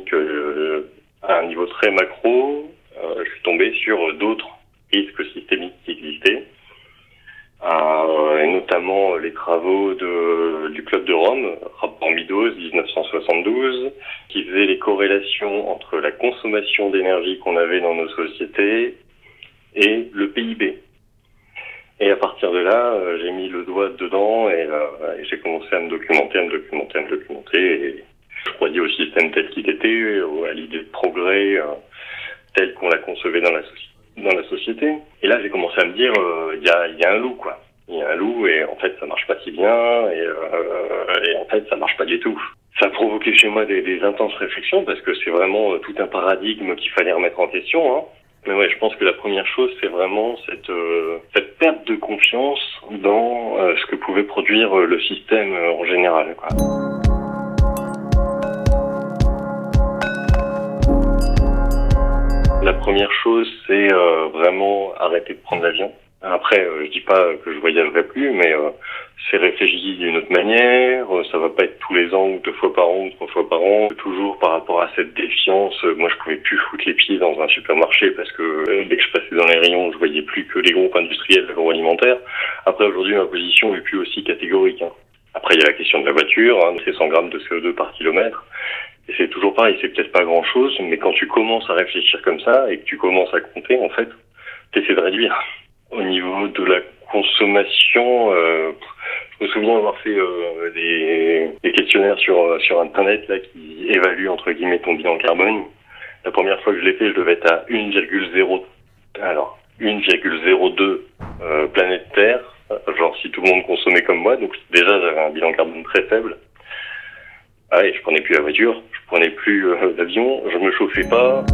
économique à un niveau très macro, je suis tombé sur d'autres risques systémiques qui existaient, et notamment les travaux du Club de Rome, rapport Meadows 1972, qui faisait les corrélations entre la consommation d'énergie qu'on avait dans nos sociétés et le PIB. Et à partir de là, j'ai mis le doigt dedans et j'ai commencé à me documenter, et je croyais au système tel qu'il était, à l'idée de progrès tel qu'on la concevait dans la société. Et là, j'ai commencé à me dire, il y a un loup, quoi. Il y a un loup et en fait, ça marche pas si bien et en fait, ça marche pas du tout. Ça a provoqué chez moi des intenses réflexions parce que c'est vraiment tout un paradigme qu'il fallait remettre en question, hein. Mais ouais, je pense que la première chose, c'est vraiment cette perte de confiance dans ce que pouvait produire le système en général, quoi. La première chose, c'est vraiment arrêter de prendre l'avion. Après, je dis pas que je voyagerai plus, mais c'est réfléchi d'une autre manière. Ça va pas être tous les ans ou 2 fois par an ou 3 fois par an. Toujours par rapport à cette défiance, moi je pouvais plus foutre les pieds dans un supermarché parce que dès que je passais dans les rayons, je voyais plus que les groupes industriels agroalimentaires. Après, aujourd'hui, ma position est plus aussi catégorique, hein. Après, il y a la question de la voiture, hein, c'est 100 grammes de CO2 par kilomètre. Et c'est toujours pareil, c'est peut-être pas grand-chose, mais quand tu commences à réfléchir comme ça et que tu commences à compter, en fait, t'essaies de réduire. Au niveau de la consommation, je me souviens avoir fait des questionnaires sur Internet là qui évaluent entre guillemets ton bilan carbone. La première fois que je l'ai fait, je devais être à 1,02 planète Terre. Genre si tout le monde consommait comme moi, donc déjà j'avais un bilan carbone très faible. Ah et je prenais plus la voiture, je prenais plus l'avion, je me chauffais pas.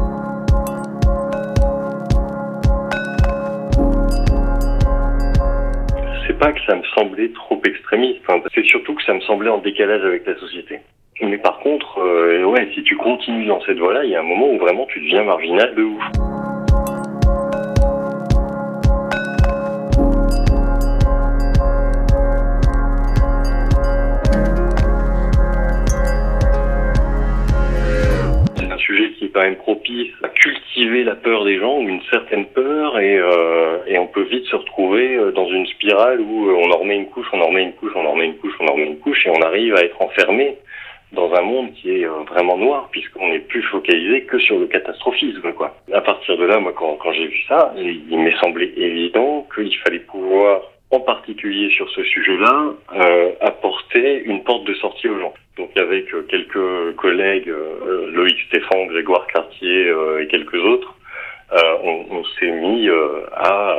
C'est pas que ça me semblait trop extrémiste, hein, c'est surtout que ça me semblait en décalage avec la société. Mais par contre, ouais, si tu continues dans cette voie-là, il y a un moment où vraiment tu deviens marginal de ouf. Sujet qui est quand même propice à cultiver la peur des gens, ou une certaine peur, et on peut vite se retrouver dans une spirale où on en remet une couche, et on arrive à être enfermé dans un monde qui est vraiment noir, puisqu'on n'est plus focalisé que sur le catastrophisme, quoi. À partir de là, moi, quand j'ai vu ça, il m'est semblé évident qu'il fallait pouvoir, en particulier sur ce sujet-là, apporter une porte de sortie aux gens. Donc avec quelques collègues, Loïc Stéphane, Grégoire Cartier et quelques autres, on s'est mis à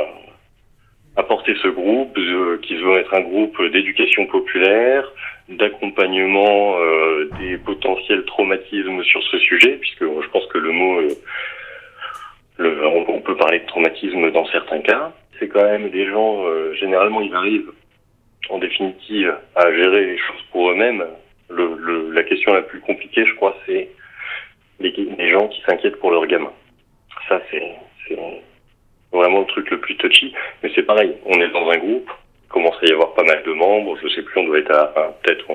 porter ce groupe qui veut être un groupe d'éducation populaire, d'accompagnement des potentiels traumatismes sur ce sujet, puisque je pense que le mot, on peut parler de traumatisme dans certains cas. C'est quand même des gens, généralement ils arrivent en définitive à gérer les choses pour eux-mêmes. La question la plus compliquée, je crois, c'est les gens qui s'inquiètent pour leurs gamins. Ça, c'est vraiment le truc le plus touchy. Mais c'est pareil, on est dans un groupe, il commence à y avoir pas mal de membres, je sais plus, on doit être à peut-être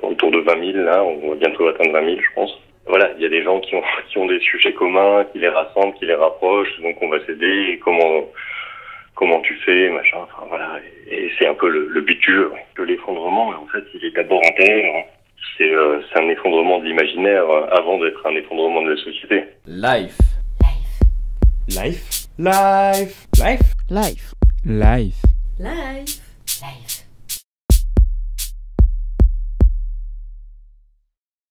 autour de 20 000, là, on va bientôt atteindre 20 000, je pense. Voilà, il y a des gens qui ont des sujets communs, qui les rassemblent, qui les rapprochent, donc on va s'aider, et comment tu fais, machin, enfin voilà, et c'est un peu le but du jeu, ouais. Que l'effondrement, en fait, il est d'abord intérieur, hein. C'est un effondrement de l'imaginaire avant d'être un effondrement de la société. Life. Life. Life. Life. Life. Life. Life. Life.